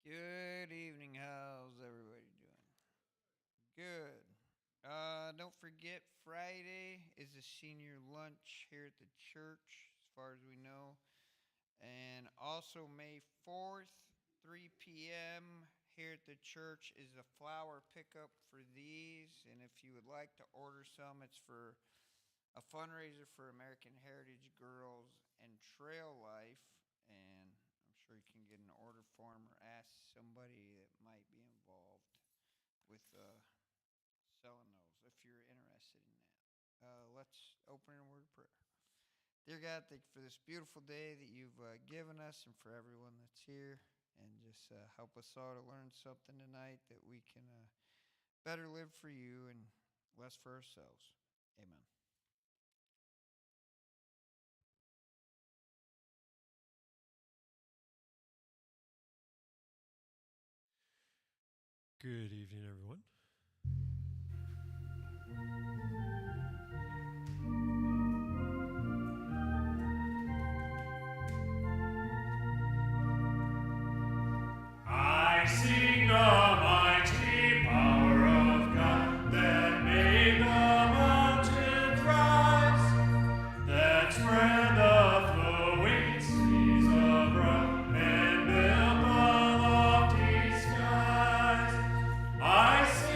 Good evening. How's everybody doing? Good. Don't forget, Friday is a senior lunch here at the church, as far as we know. And also, May 4th, 3 p.m., here at the church is a flower pickup for these. And if you would like to order some, it's for a fundraiser for American Heritage Girls and Trail Life. And I'm sure you can get an order form or ask somebody that might be involved with selling those if you're interested in that. Let's open in a word of prayer. Dear God, thank you for this beautiful day that you've given us and for everyone that's here. And just help us all to learn something tonight that we can better live for you and less for ourselves. Amen. Good evening, everyone. I sing the mighty power of God that made the mountains rise, that spread the flowing seas abroad and built the lofty skies. I sing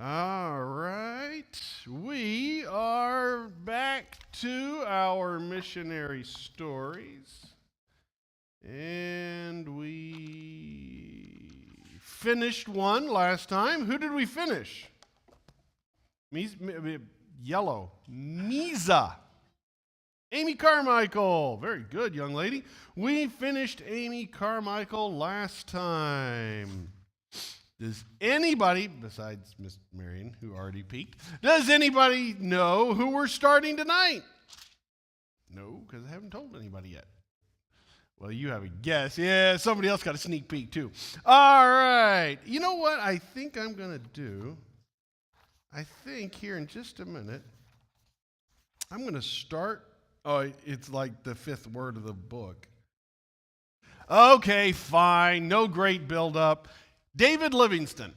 All right. We are back to our missionary stories. And we finished one last time. Who did we finish? Yellow. Misa. Amy Carmichael. Very good, young lady. We finished Amy Carmichael last time. Does anybody, besides Miss Marion, who already peeked, does anybody know who we're starting tonight? No, because I haven't told anybody yet. Well, you have a guess. Yeah, somebody else got a sneak peek, too. All right. You know what I think I'm going to do? I think here in just a minute, I'm going to start. Oh, it's like the fifth word of the book. Okay, fine. No great build-up. David Livingstone.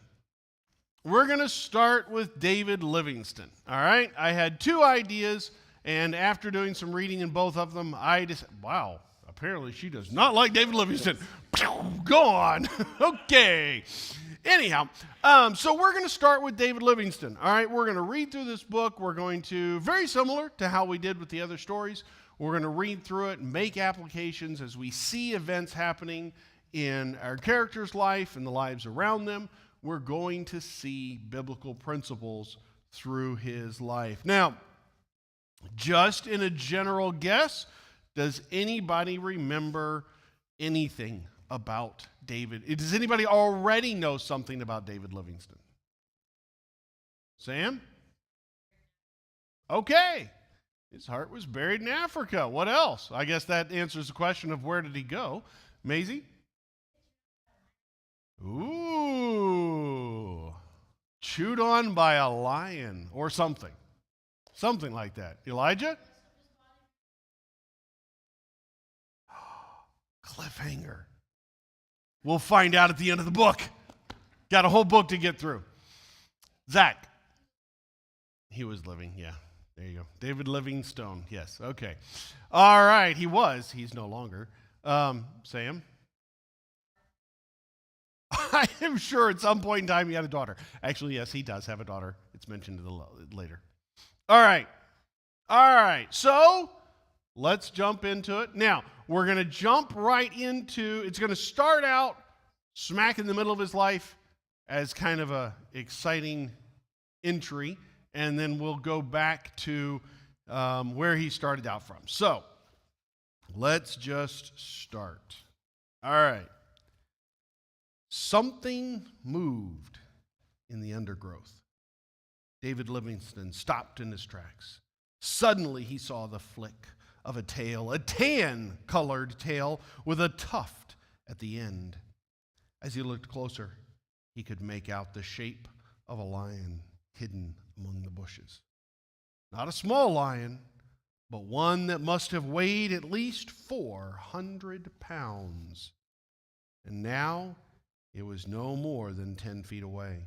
We're going to start with David Livingstone, all right? I had two ideas, and after doing some reading in both of them, I decided, wow, apparently she does not like David Livingstone. Go on. Okay. Anyhow, so we're going to start with David Livingstone, all right? We're going to read through this book. We're going to, very similar to how we did with the other stories, we're going to read through it and make applications as we see events happening in our character's life and the lives around them. We're going to see biblical principles through his life. Now, just in a general guess, does anybody remember anything about David? Does anybody already know something about David Livingstone? Sam? Okay. His heart was buried in Africa. What else? I guess that answers the question of where did he go. Maisie? Ooh, chewed on by a lion or something. Something like that. Elijah? Cliffhanger. We'll find out at the end of the book. Got a whole book to get through. Zach. He was living, yeah. There you go. David Livingstone, yes, okay. All right, he was. He's no longer. Sam? I am sure at some point in time he had a daughter. Actually, yes, he does have a daughter. It's mentioned later. All right. So let's jump into it. Now, we're going to jump right into, it's going to start out smack in the middle of his life as kind of a exciting entry, and then we'll go back to where he started out from. So let's just start. All right. Something moved in the undergrowth. David Livingstone stopped in his tracks. Suddenly he saw the flick of a tail, a tan-colored tail with a tuft at the end. As he looked closer, he could make out the shape of a lion hidden among the bushes. Not a small lion, but one that must have weighed at least 400 pounds. And now it was no more than 10 feet away.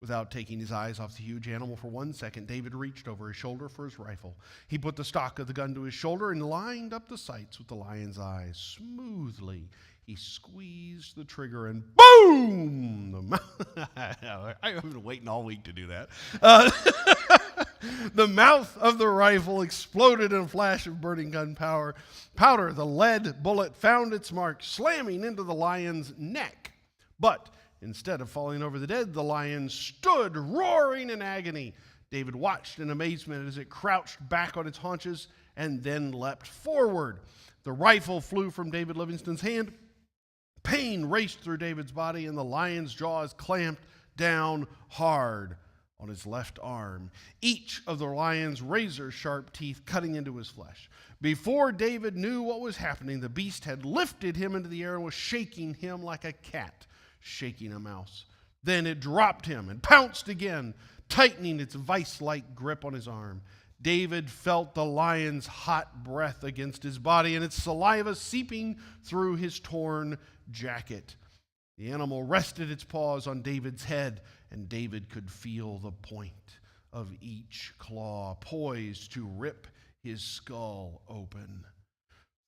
Without taking his eyes off the huge animal for 1 second, David reached over his shoulder for his rifle. He put the stock of the gun to his shoulder and lined up the sights with the lion's eyes. Smoothly, he squeezed the trigger and boom! I've been waiting all week to do that. The mouth of the rifle exploded in a flash of burning gunpowder. The lead bullet found its mark, slamming into the lion's neck. But instead of falling over the dead, the lion stood roaring in agony. David watched in amazement as it crouched back on its haunches and then leapt forward. The rifle flew from David Livingstone's hand. Pain raced through David's body, and the lion's jaws clamped down hard on his left arm, each of the lion's razor-sharp teeth cutting into his flesh. Before David knew what was happening, the beast had lifted him into the air and was shaking him like a cat shaking a mouse. Then it dropped him and pounced again, tightening its vice-like grip on his arm. David felt the lion's hot breath against his body and its saliva seeping through his torn jacket. The animal rested its paws on David's head, and David could feel the point of each claw poised to rip his skull open.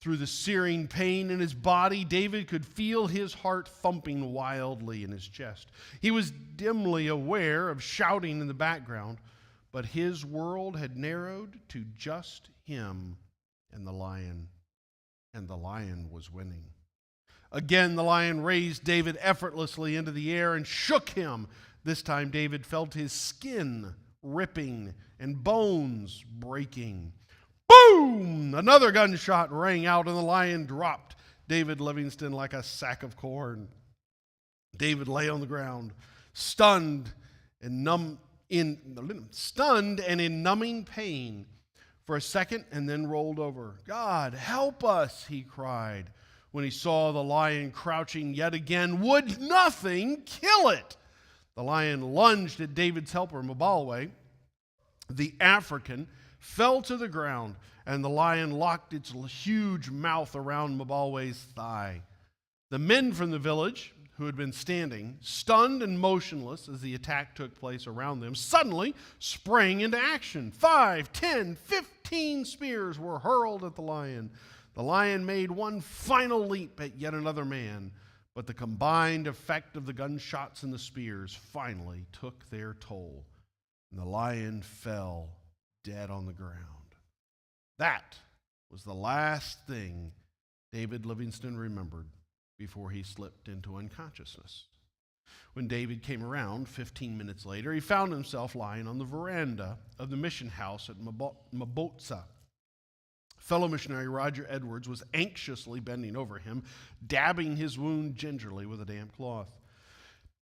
Through the searing pain in his body, David could feel his heart thumping wildly in his chest. He was dimly aware of shouting in the background, but his world had narrowed to just him and the lion was winning. Again, the lion raised David effortlessly into the air and shook him. This time, David felt his skin ripping and bones breaking. Boom! Another gunshot rang out, and the lion dropped David Livingston like a sack of corn. David lay on the ground, stunned and in numbing pain for a second, and then rolled over. "God, help us," he cried when he saw the lion crouching yet again. Would nothing kill it? The lion lunged at David's helper, Mottville. The African fell to the ground, and the lion locked its huge mouth around Mottville's thigh. The men from the village, who had been standing, stunned and motionless as the attack took place around them, suddenly sprang into action. 5, 10, 15 spears were hurled at the lion. The lion made one final leap at yet another man, but the combined effect of the gunshots and the spears finally took their toll, and the lion fell dead on the ground. That was the last thing David Livingston remembered before he slipped into unconsciousness. When David came around 15 minutes later, he found himself lying on the veranda of the mission house at Mottville. Fellow missionary Roger Edwards was anxiously bending over him, dabbing his wound gingerly with a damp cloth.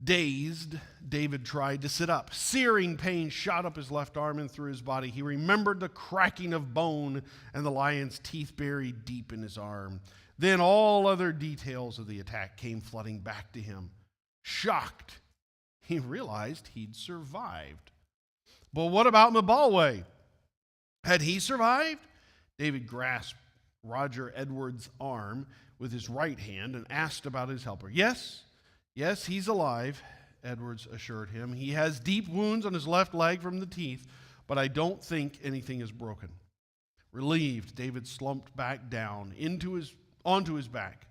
Dazed, David tried to sit up. Searing pain shot up his left arm and through his body. He remembered the cracking of bone and the lion's teeth buried deep in his arm. Then all other details of the attack came flooding back to him. Shocked, he realized he'd survived. But what about Mottville? Had he survived? David grasped Roger Edwards' arm with his right hand and asked about his helper. Yes, he's alive, Edwards assured him. He has deep wounds on his left leg from the teeth, but I don't think anything is broken. Relieved, David slumped back down onto his back.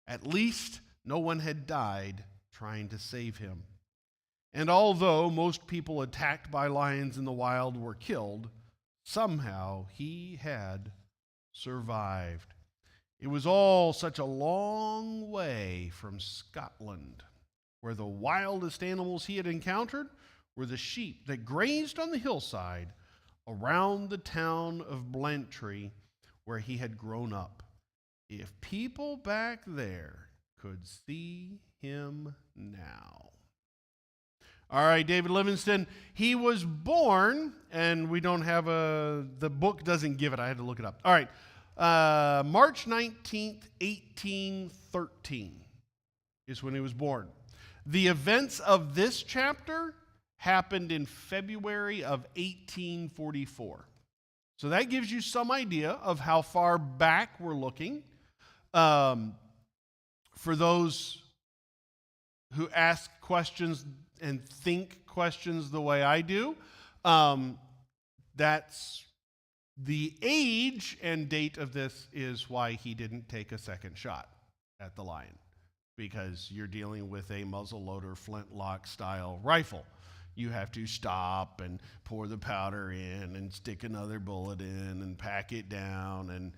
At least no one had died trying to save him. And although most people attacked by lions in the wild were killed, somehow he had survived. It was all such a long way from Scotland, where the wildest animals he had encountered were the sheep that grazed on the hillside around the town of Blantyre, where he had grown up. If people back there could see him now. All right, David Livingston, he was born, and we don't have the book doesn't give it. I had to look it up. All right, March 19th, 1813 is when he was born. The events of this chapter happened in February of 1844. So that gives you some idea of how far back we're looking. For those who ask questions and think questions the way I do, that's the age and date of this is why he didn't take a second shot at the lion, because you're dealing with a muzzleloader flintlock style rifle. You have to stop and pour the powder in and stick another bullet in and pack it down, and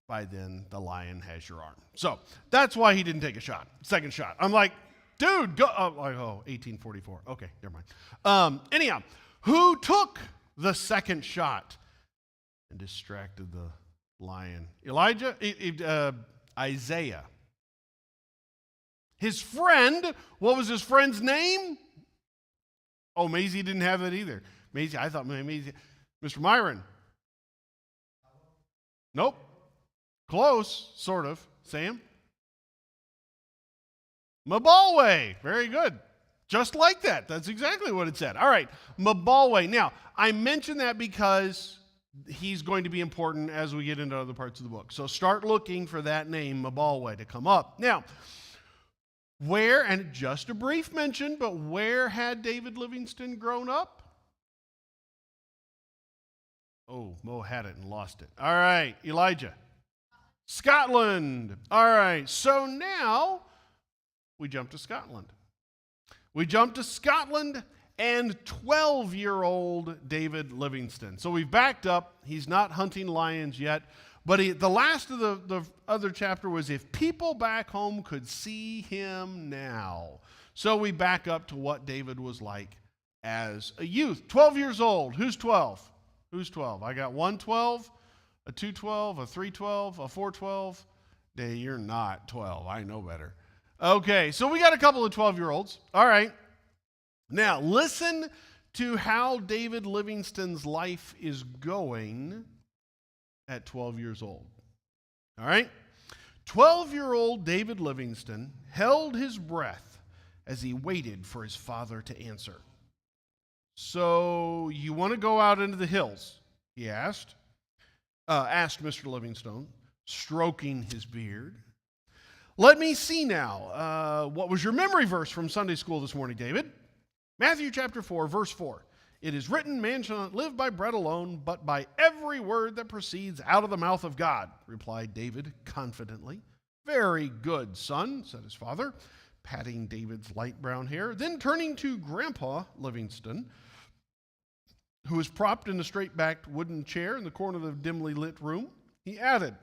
by then the lion has your arm. So that's why he didn't take a second shot. I'm like, dude, go. 1844. Okay, never mind. Anyhow, who took the second shot and distracted the lion? Isaiah. His friend, what was his friend's name? Oh, Maisie didn't have that either. I thought Maisie. Mr. Myron. Nope. Close, sort of. Sam? Mottville. Very good. Just like that. That's exactly what it said. All right, Mottville. Now, I mention that because he's going to be important as we get into other parts of the book. So start looking for that name, Mottville, to come up. Now, where, and just a brief mention, but where had David Livingston grown up? Oh, Mo had it and lost it. All right, Elijah. Scotland. All right, so now we jump to Scotland. We jump to Scotland and 12-year-old David Livingstone. So we've backed up. He's not hunting lions yet. But the last of the other chapter was if people back home could see him now. So we back up to what David was like as a youth. 12 years old. Who's 12? Who's 12? I got 112, a 212, a 312, a 412. Day, you're not 12. I know better. Okay, so we got a couple of 12-year-olds. All right. Now, listen to how David Livingstone's life is going at 12 years old. All right? 12-year-old David Livingstone held his breath as he waited for his father to answer. So, you want to go out into the hills? He asked Mr. Livingstone, stroking his beard. Let me see now. What was your memory verse from Sunday school this morning, David? Matthew chapter 4, verse 4. It is written, man shall not live by bread alone, but by every word that proceeds out of the mouth of God, replied David confidently. Very good, son, said his father, patting David's light brown hair. Then turning to Grandpa Livingstone, who was propped in a straight-backed wooden chair in the corner of the dimly lit room, he added,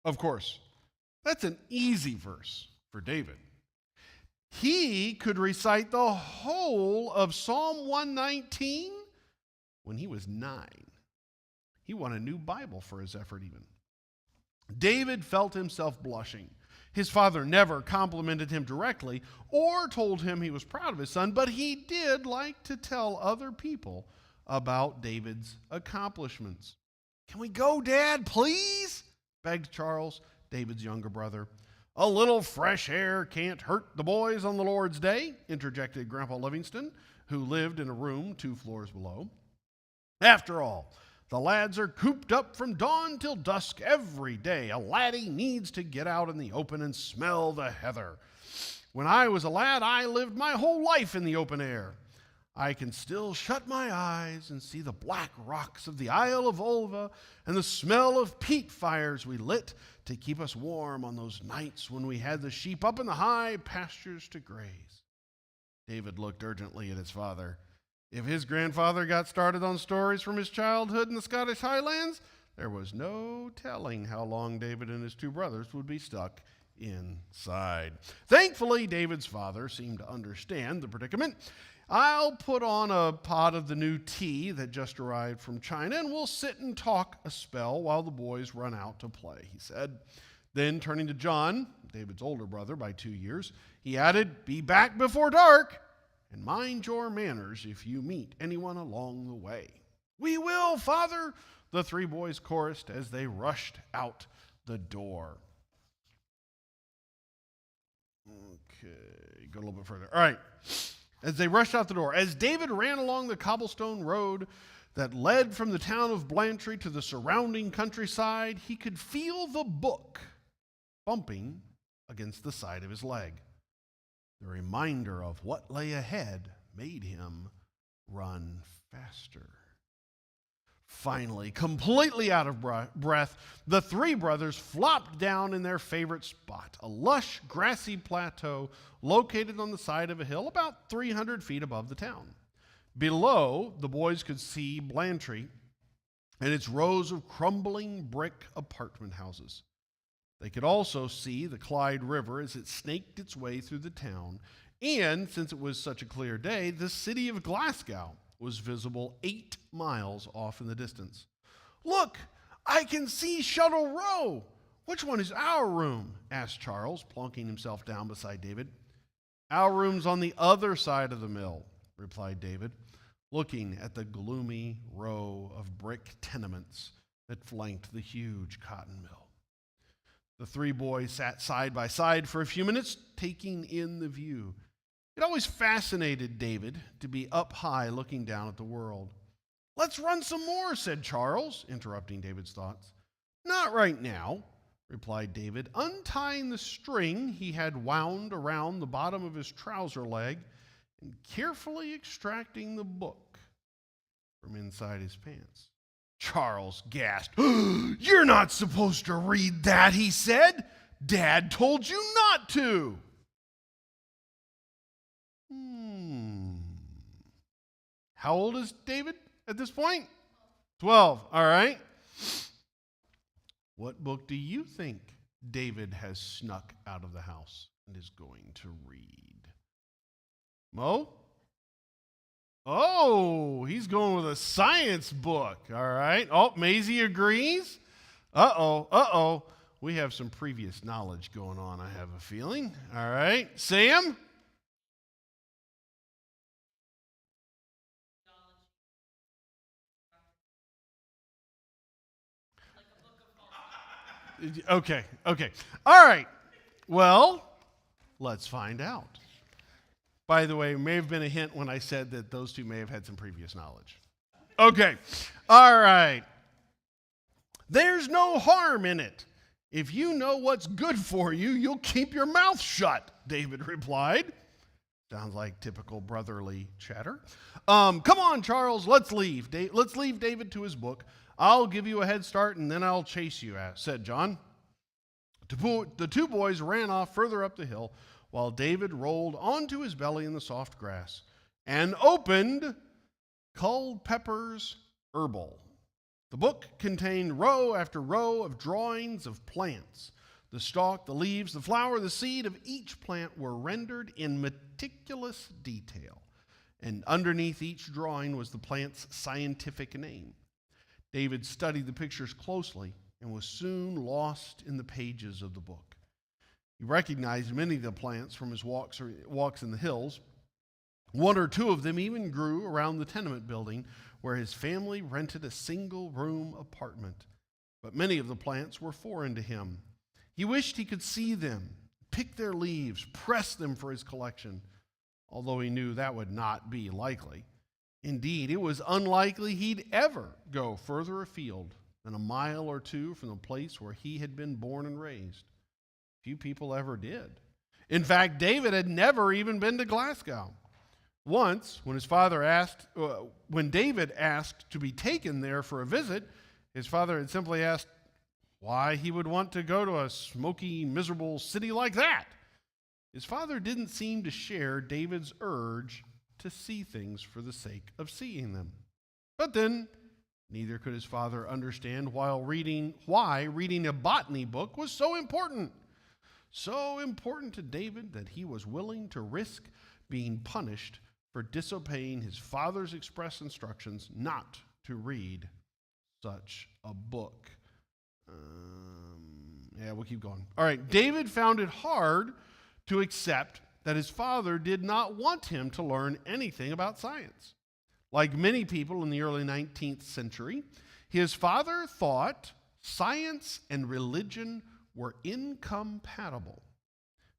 of course, that's an easy verse for David. He could recite the whole of Psalm 119 when he was 9. He won a new Bible for his effort even. David felt himself blushing. His father never complimented him directly or told him he was proud of his son, but he did like to tell other people about David's accomplishments. Can we go, Dad, please? Begged Charles, David's younger brother. A little fresh air can't hurt the boys on the Lord's day, interjected Grandpa Livingstone, who lived in a room 2 floors below. After all, the lads are cooped up from dawn till dusk every day. A laddie needs to get out in the open and smell the heather. When I was a lad, I lived my whole life in the open air. I can still shut my eyes and see the black rocks of the Isle of Ulva and the smell of peat fires we lit to keep us warm on those nights when we had the sheep up in the high pastures to graze. David looked urgently at his father. If his grandfather got started on stories from his childhood in the Scottish Highlands, there was no telling how long David and his 2 brothers would be stuck inside. Thankfully, David's father seemed to understand the predicament. I'll put on a pot of the new tea that just arrived from China, and we'll sit and talk a spell while the boys run out to play, he said. Then, turning to John, David's older brother by 2 years, he added, be back before dark, and mind your manners if you meet anyone along the way. We will, Father, the 3 boys chorused as they rushed out the door. Okay, go a little bit further. All right. As they rushed out the door, as David ran along the cobblestone road that led from the town of Blantyre to the surrounding countryside, he could feel the book bumping against the side of his leg. The reminder of what lay ahead made him run faster. Finally, completely out of breath, the 3 brothers flopped down in their favorite spot, a lush, grassy plateau located on the side of a hill about 300 feet above the town. Below, the boys could see Blantyre and its rows of crumbling brick apartment houses. They could also see the Clyde River as it snaked its way through the town, and, since it was such a clear day, the city of Glasgow was visible 8 miles off in the distance. Look, I can see Shuttle Row. Which one is our room? Asked Charles, plonking himself down beside David. Our room's on the other side of the mill, replied David, looking at the gloomy row of brick tenements that flanked the huge cotton mill. The 3 boys sat side by side for a few minutes, taking in the view. It always fascinated David to be up high looking down at the world. Let's run some more, said Charles, interrupting David's thoughts. Not right now, replied David, untying the string he had wound around the bottom of his trouser leg and carefully extracting the book from inside his pants. Charles gasped. "You're not supposed to read that," he said. "Dad told you not to." How old is David at this point? 12. All right. What book do you think David has snuck out of the house and is going to read? Mo? Oh, he's going with a science book. All right. Oh, Maisie agrees. Uh-oh. We have some previous knowledge going on, I have a feeling. All right. Sam? Okay. All right. Well, let's find out. By the way, it may have been a hint when I said that those two may have had some previous knowledge. Okay. All right. There's no harm in it. If you know what's good for you, you'll keep your mouth shut, David replied. Sounds like typical brotherly chatter. Come on, Charles, let's leave. Let's leave David to his book. I'll give you a head start and then I'll chase you, said John. The two boys ran off further up the hill while David rolled onto his belly in the soft grass and opened Culpeper's Herbal. The book contained row after row of drawings of plants. The stalk, the leaves, the flower, the seed of each plant were rendered in meticulous detail, and underneath each drawing was the plant's scientific name. David studied the pictures closely and was soon lost in the pages of the book. He recognized many of the plants from his walks in the hills. One or two of them even grew around the tenement building where his family rented a single-room apartment. But many of the plants were foreign to him. He wished he could see them, pick their leaves, press them for his collection, although he knew that would not be likely. Indeed, it was unlikely he'd ever go further afield than a mile or two from the place where he had been born and raised. Few people ever did. In fact, David had never even been to Glasgow. Once, when David asked to be taken there for a visit, his father had simply asked why he would want to go to a smoky, miserable city like that. His father didn't seem to share David's urge to see things for the sake of seeing them. But then, neither could his father understand why reading a botany book was so important. So important to David that he was willing to risk being punished for disobeying his father's express instructions not to read such a book. We'll keep going. All right, David found it hard to accept that his father did not want him to learn anything about science. Like many people in the early 19th century, his father thought science and religion were incompatible.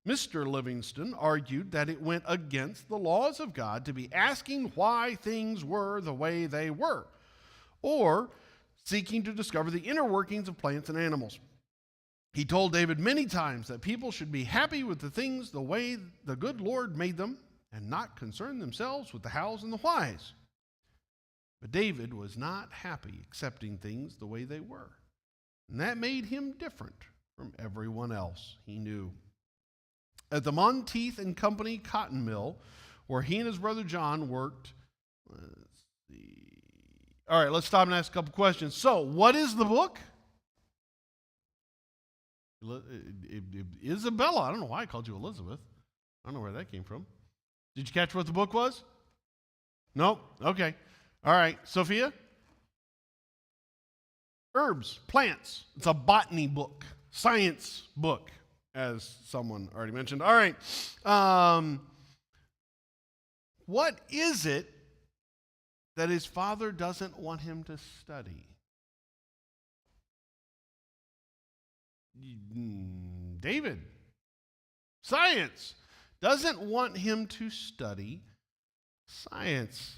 Mr. Livingston argued that it went against the laws of God to be asking why things were the way they were, or seeking to discover the inner workings of plants and animals. He told David many times that people should be happy with the things the way the good Lord made them and not concern themselves with the hows and the whys. But David was not happy accepting things the way they were, and that made him different from everyone else he knew. At the Monteith and Company cotton mill, where he and his brother John worked, All right, let's stop and ask a couple questions. So, what is the book? Isabella. I don't know why I called you Elizabeth. I don't know where that came from. Did you catch what the book was? No? Okay. All right. Sophia? Herbs, plants. It's a botany book, science book, as someone already mentioned. All right. What is it that his father doesn't want him to study? David. Science. Doesn't want him to study science.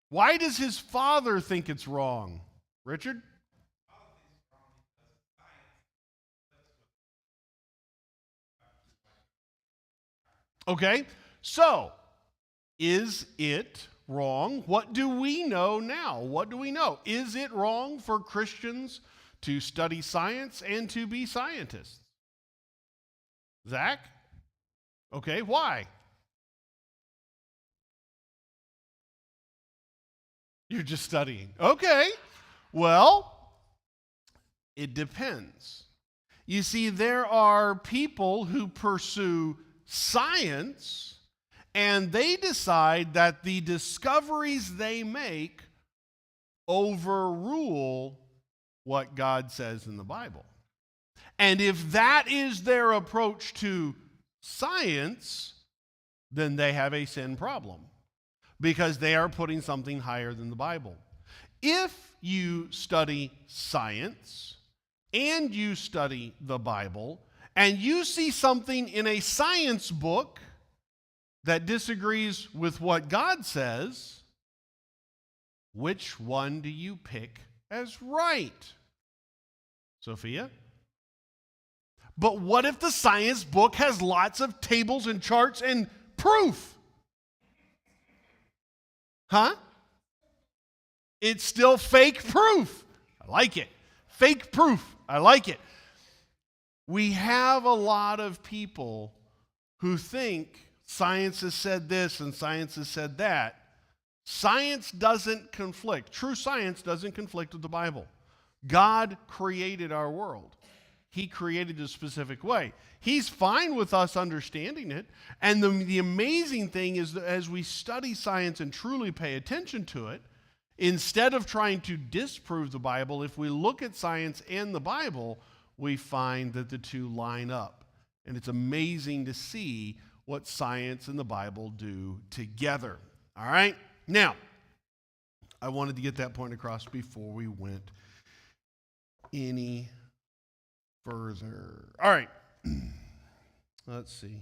Why does his father think it's wrong? Richard? Okay, so is it wrong. What do we know now? What do we know? Is it wrong for Christians to study science and to be scientists? Zach? Okay, why? You're just studying. Okay, well, it depends. You see, there are people who pursue science and they decide that the discoveries they make overrule what God says in the Bible. And if that is their approach to science, then they have a sin problem because they are putting something higher than the Bible. If you study science and you study the Bible and you see something in a science book that disagrees with what God says, which one do you pick as right? Sophia? But what if the science book has lots of tables and charts and proof? Huh? It's still fake proof. I like it. Fake proof. I like it. We have a lot of people who think science has said this and science has said that. Science doesn't conflict. True science doesn't conflict with the Bible. God created our world. He created it a specific way. He's fine with us understanding it. And the amazing thing is that as we study science and truly pay attention to it, instead of trying to disprove the Bible, if we look at science and the Bible, we find that the two line up. And it's amazing to see what science and the Bible do together. All right? Now, I wanted to get that point across before we went any further. All right. Let's see.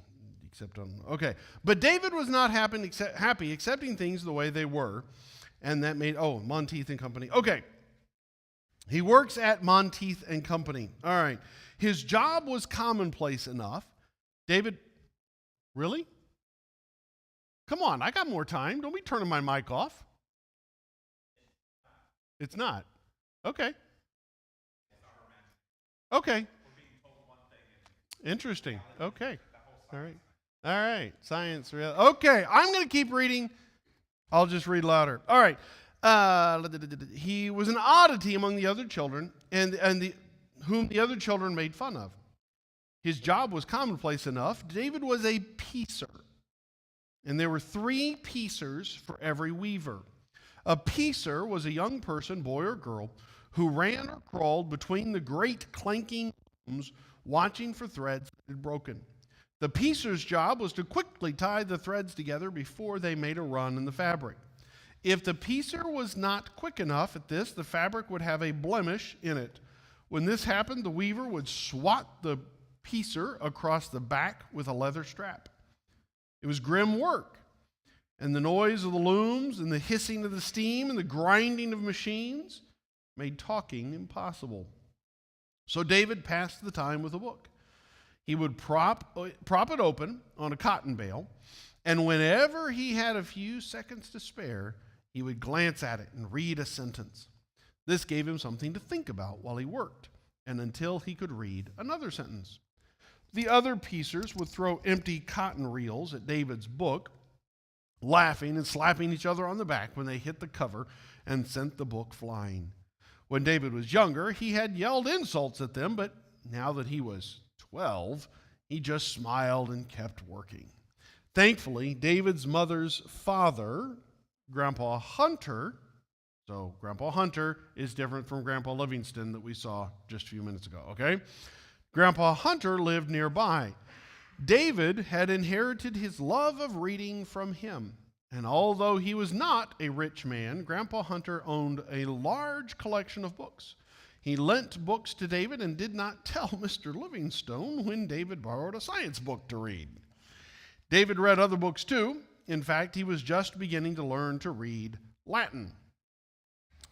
Okay. But David was not happy accepting things the way they were, and that made, Monteith and Company. Okay. He works at Monteith and Company. All right. His job was commonplace enough. David, really? Come on, I got more time. Don't be turning my mic off. It's not. Okay. Okay. Interesting. Okay. All right. All right. Science. Okay. I'm going to keep reading. I'll just read louder. All right. He was an oddity among the other children, whom the other children made fun of. His job was commonplace enough. David was a piecer, and there were 3 piecers for every weaver. A piecer was a young person, boy or girl, who ran or crawled between the great clanking looms, watching for threads that had broken. The piecer's job was to quickly tie the threads together before they made a run in the fabric. If the piecer was not quick enough at this, the fabric would have a blemish in it. When this happened, the weaver would swat the piecer across the back with a leather strap. It was grim work, and the noise of the looms and the hissing of the steam and the grinding of machines made talking impossible. So David passed the time with a book. He would prop it open on a cotton bale, and whenever he had a few seconds to spare, he would glance at it and read a sentence. This gave him something to think about while he worked, and until he could read another sentence. The other piecers would throw empty cotton reels at David's book, laughing and slapping each other on the back when they hit the cover and sent the book flying. When David was younger, he had yelled insults at them, but now that he was 12, he just smiled and kept working. Thankfully, David's mother's father, Grandpa Hunter, so Grandpa Hunter is different from Grandpa Livingston that we saw just a few minutes ago, okay? Grandpa Hunter lived nearby. David had inherited his love of reading from him. And although he was not a rich man, Grandpa Hunter owned a large collection of books. He lent books to David and did not tell Mr. Livingstone when David borrowed a science book to read. David read other books too. In fact, he was just beginning to learn to read Latin.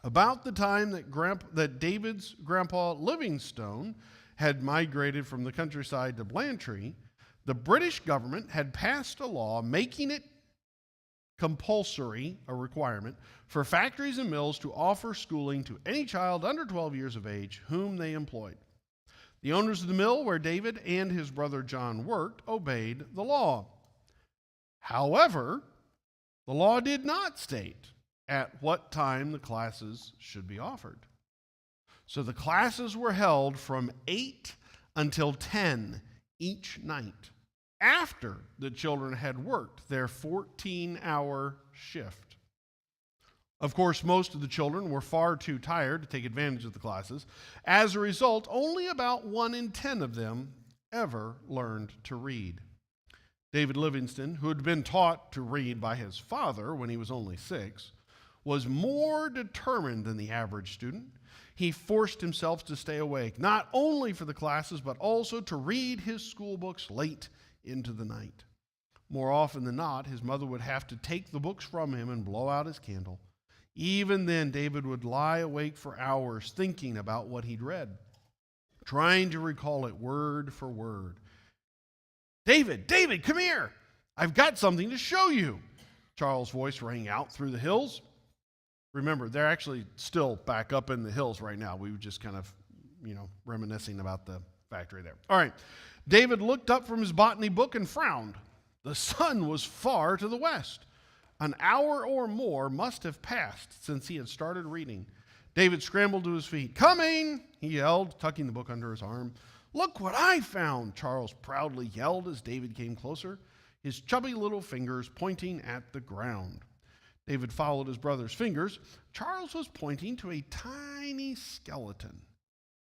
About the time that David's Grandpa Livingstone had migrated from the countryside to Blantyre, the British government had passed a law making it compulsory, a requirement, for factories and mills to offer schooling to any child under 12 years of age whom they employed. The owners of the mill where David and his brother John worked obeyed the law. However, the law did not state at what time the classes should be offered. So the classes were held from 8 until 10 each night, after the children had worked their 14-hour shift. Of course, most of the children were far too tired to take advantage of the classes. As a result, only about 1 in 10 of them ever learned to read. David Livingston, who had been taught to read by his father when he was only 6, was more determined than the average student. He forced himself to stay awake, not only for the classes, but also to read his school books late into the night. More often than not, his mother would have to take the books from him and blow out his candle. Even then, David would lie awake for hours thinking about what he'd read, trying to recall it word for word. David, come here. I've got something to show you. Charles' voice rang out through the hills. Remember, they're actually still back up in the hills right now. We were just kind of, reminiscing about the factory there. All right. David looked up from his botany book and frowned. The sun was far to the west. An hour or more must have passed since he had started reading. David scrambled to his feet. "Coming!" he yelled, tucking the book under his arm. "Look what I found!" Charles proudly yelled as David came closer, his chubby little fingers pointing at the ground. David followed his brother's fingers. Charles was pointing to a tiny skeleton,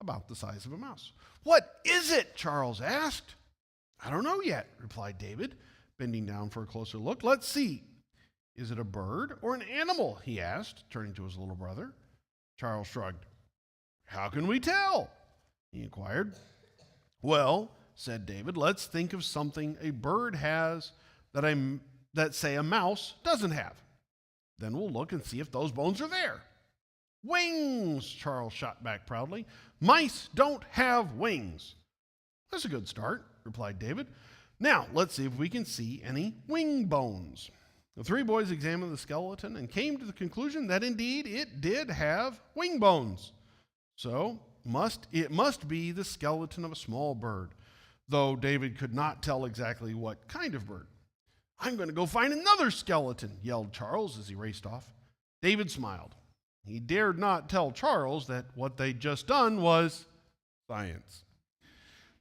about the size of a mouse. "What is it?" Charles asked. "I don't know yet," replied David, bending down for a closer look. "Let's see. Is it a bird or an animal?" he asked, turning to his little brother. Charles shrugged. "How can we tell?" he inquired. "Well," said David, "let's think of something a bird has that say a mouse doesn't have. Then we'll look and see if those bones are there." "Wings," Charles shot back proudly. "Mice don't have wings." "That's a good start," replied David. "Now, let's see if we can see any wing bones." The three boys examined the skeleton and came to the conclusion that indeed it did have wing bones. So it must be the skeleton of a small bird, though David could not tell exactly what kind of bird. "I'm going to go find another skeleton," yelled Charles as he raced off. David smiled. He dared not tell Charles that what they'd just done was science.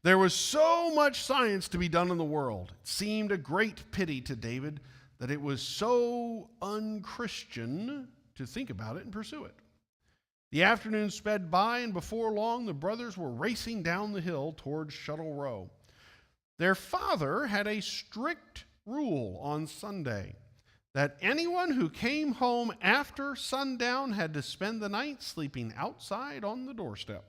There was so much science to be done in the world. It seemed a great pity to David that it was so unchristian to think about it and pursue it. The afternoon sped by, and before long the brothers were racing down the hill towards Shuttle Row. Their father had a strict rule on Sunday that anyone who came home after sundown had to spend the night sleeping outside on the doorstep.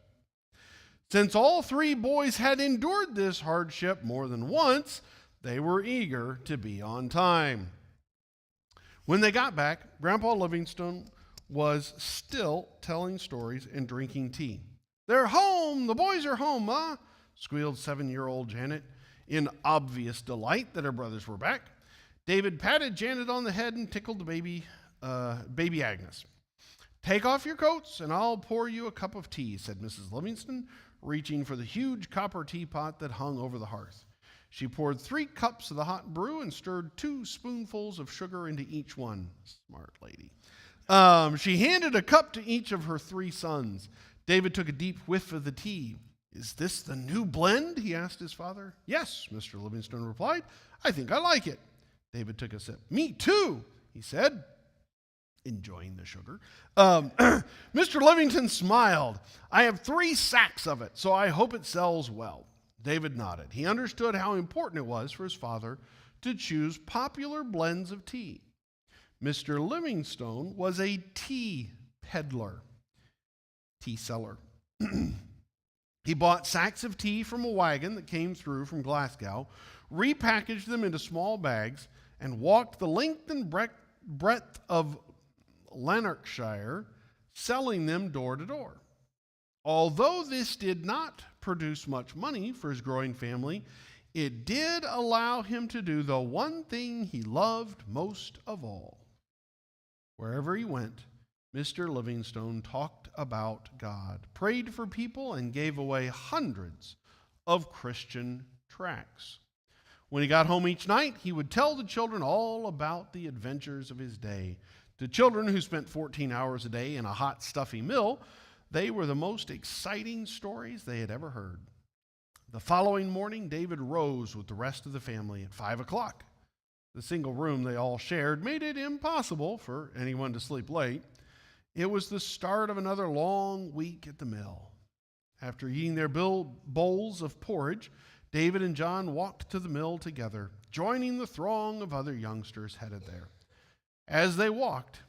Since all three boys had endured this hardship more than once, they were eager to be on time. When they got back, Grandpa Livingstone was still telling stories and drinking tea. "They're home! The boys are home, Ma!" squealed 7-year-old Janet, in obvious delight that her brothers were back. David patted Janet on the head and tickled the baby Agnes. "Take off your coats and I'll pour you a cup of tea," said Mrs. Livingston, reaching for the huge copper teapot that hung over the hearth. She poured 3 cups of the hot brew and stirred 2 spoonfuls of sugar into each one. Smart lady. She handed a cup to each of her 3 sons. David took a deep whiff of the tea. "Is this the new blend?" he asked his father. "Yes," Mr. Livingstone replied. "I think I like it." David took a sip. "Me too," he said, enjoying the sugar. Mr. Livingstone smiled. "I have 3 sacks of it, so I hope it sells well." David nodded. He understood how important it was for his father to choose popular blends of tea. Mr. Livingstone was a tea peddler, tea seller. He bought sacks of tea from a wagon that came through from Glasgow, repackaged them into small bags, and walked the length and breadth of Lanarkshire, selling them door to door. Although this did not produce much money for his growing family, it did allow him to do the one thing he loved most of all. Wherever he went, Mr. Livingstone talked about God, prayed for people, and gave away hundreds of Christian tracts. When he got home each night, he would tell the children all about the adventures of his day. To children who spent 14 hours a day in a hot, stuffy mill, they were the most exciting stories they had ever heard. The following morning, David rose with the rest of the family at 5 o'clock. The single room they all shared made it impossible for anyone to sleep late. It was the start of another long week at the mill. After eating their bowls of porridge, David and John walked to the mill together, joining the throng of other youngsters headed there. As they walked,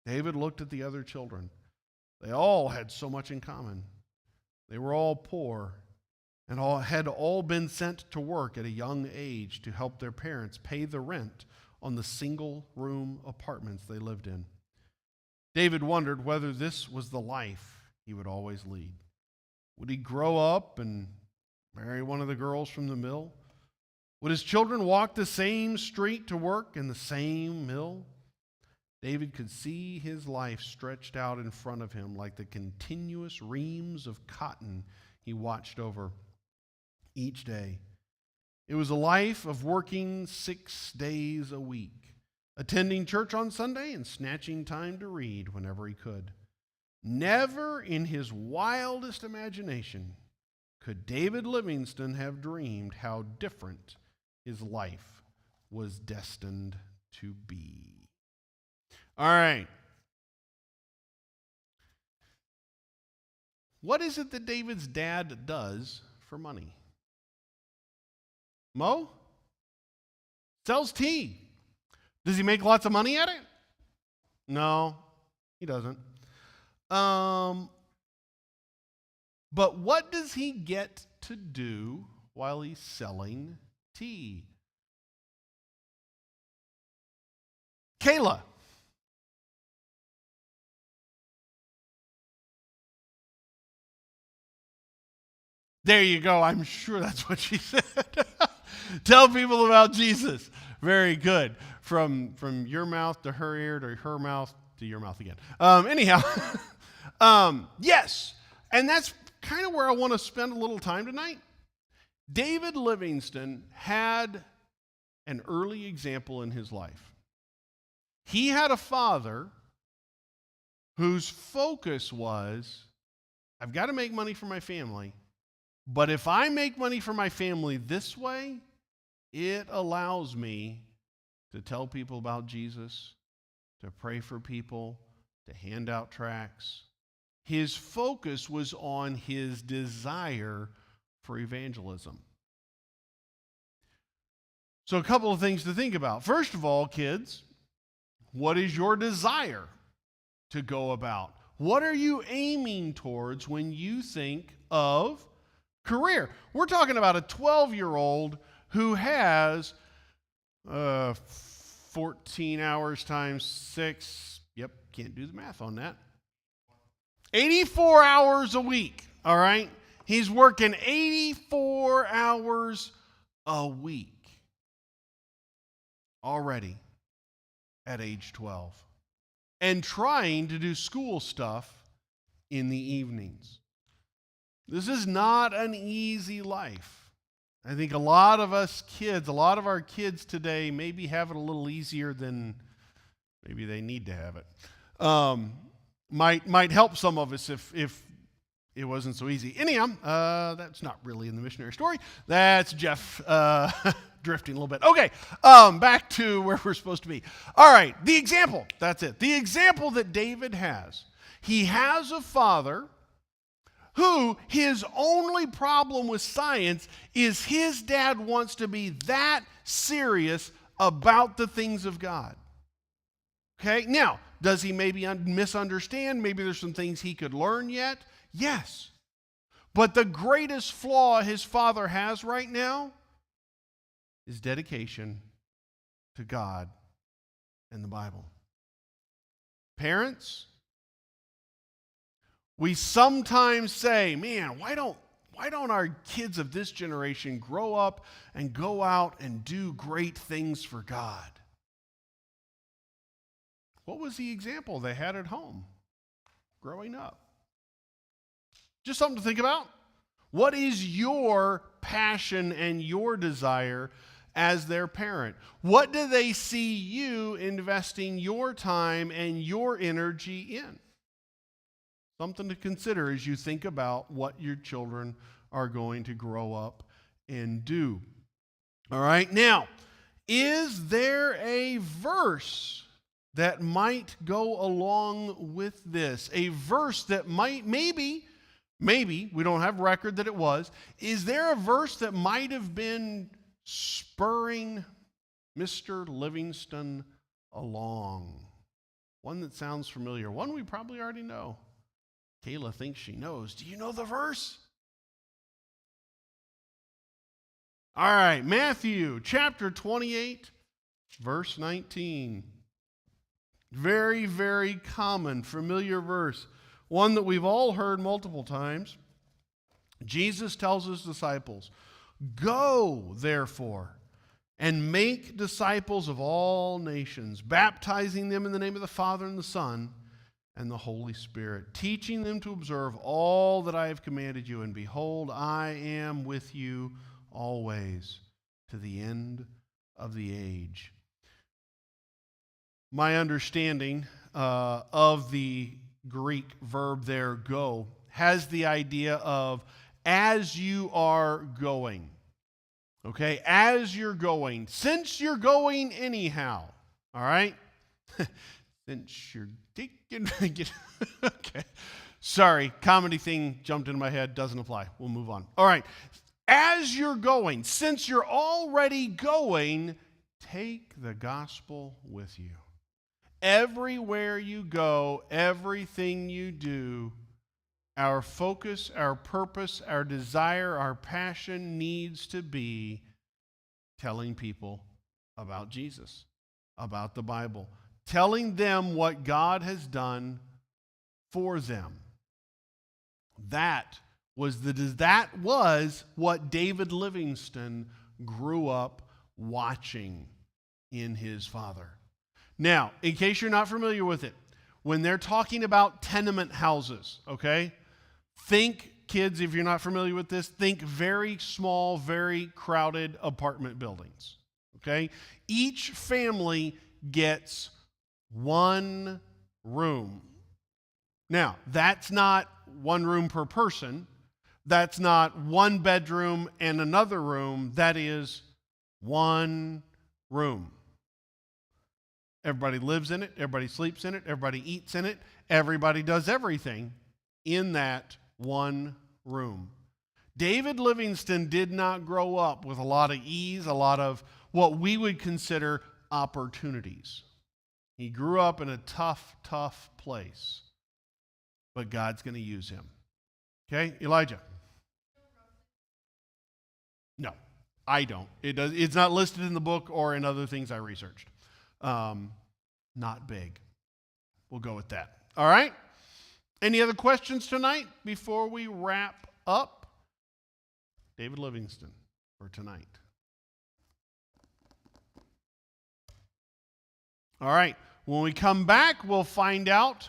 David looked at the other children. They all had so much in common. They were all poor and had all been sent to work at a young age to help their parents pay the rent on the single-room apartments they lived in. David wondered whether this was the life he would always lead. Would he grow up and marry one of the girls from the mill? Would his children walk the same street to work in the same mill? David could see his life stretched out in front of him like the continuous reams of cotton he watched over each day. It was a life of working 6 days a week, attending church on Sunday and snatching time to read whenever he could. Never in his wildest imagination could David Livingstone have dreamed how different his life was destined to be. All right. What is it that David's dad does for money? Mo? Sells tea. Does he make lots of money at it? No, he doesn't. But what does he get to do while he's selling tea? Kayla. There you go. I'm sure that's what she said. Tell people about Jesus. Very good. From your mouth to her ear to her mouth to your mouth again. Anyhow, yes. And that's kind of where I want to spend a little time tonight. David Livingstone had an early example in his life. He had a father whose focus was, I've got to make money for my family, but if I make money for my family this way, it allows me to tell people about Jesus, to pray for people, to hand out tracts. His focus was on his desire for evangelism. So a couple of things to think about. First of all, kids, what is your desire to go about? What are you aiming towards when you think of career? We're talking about a 12-year-old who has 14 hours times 6. Yep, can't do the math on that. 84 hours a week, all right? He's working 84 hours a week already at age 12 and trying to do school stuff in the evenings. This is not an easy life. I think a lot of our kids today maybe have it a little easier than maybe they need to have it. Might help some of us if it wasn't so easy. Anyhow, that's not really in the missionary story. That's Jeff drifting a little bit. Okay, back to where we're supposed to be. All right, the example. That's it. The example that David has. He has a father who his only problem with science is his dad wants to be that serious about the things of God. Okay, now, does he maybe misunderstand? Maybe there's some things he could learn yet? Yes. But the greatest flaw his father has right now is dedication to God and the Bible. Parents, we sometimes say, man, why don't Why don't our kids of this generation grow up and go out and do great things for God? What was the example they had at home growing up? Just something to think about. What is your passion and your desire as their parent? What do they see you investing your time and your energy in? Something to consider as you think about what your children are going to grow up and do. All right, now, is there a verse that might go along with this? A verse that might, maybe, we don't have record that it was. Is there a verse that might have been spurring Mr. Livingston along? One that sounds familiar, one we probably already know. Kayla thinks she knows. Do you know the verse? All right, Matthew chapter 28, verse 19. Very, very common, familiar verse. One that we've all heard multiple times. Jesus tells his disciples, "Go, therefore, and make disciples of all nations, baptizing them in the name of the Father and the Son and the Holy Spirit, teaching them to observe all that I have commanded you. And behold, I am with you always to the end of the age." My understanding of the Greek verb there, go, has the idea of as you are going. Okay, as you're going, since you're going anyhow, all right? Since you're taking, okay. Sorry, comedy thing jumped into my head, doesn't apply. We'll move on. All right, as you're going, since you're already going, take the gospel with you. Everywhere you go, everything you do, our focus, our purpose, our desire, our passion needs to be telling people about Jesus, about the Bible, telling them what God has done for them. That was what David Livingston grew up watching in his father. Now, in case you're not familiar with it, when they're talking about tenement houses, okay, think, kids, if you're not familiar with this, think very small, very crowded apartment buildings, okay? Each family gets one room. Now, that's not one room per person. That's not one bedroom and another room. That is one room. Everybody lives in it. Everybody sleeps in it. Everybody eats in it. Everybody does everything in that one room. David Livingston did not grow up with a lot of ease, a lot of what we would consider opportunities. He grew up in a tough, tough place. But God's going to use him. Okay, Elijah? No, I don't. It's not listed in the book or in other things I researched. Not big. We'll go with that. All right? Any other questions tonight before we wrap up? David Livingston for tonight. All right. When we come back, we'll find out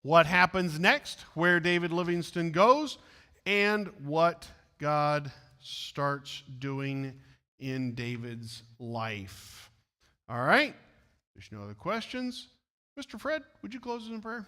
what happens next, where David Livingston goes, and what God starts doing in David's life. All right? There's no other questions. Mr. Fred, would you close us in prayer?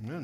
Amen.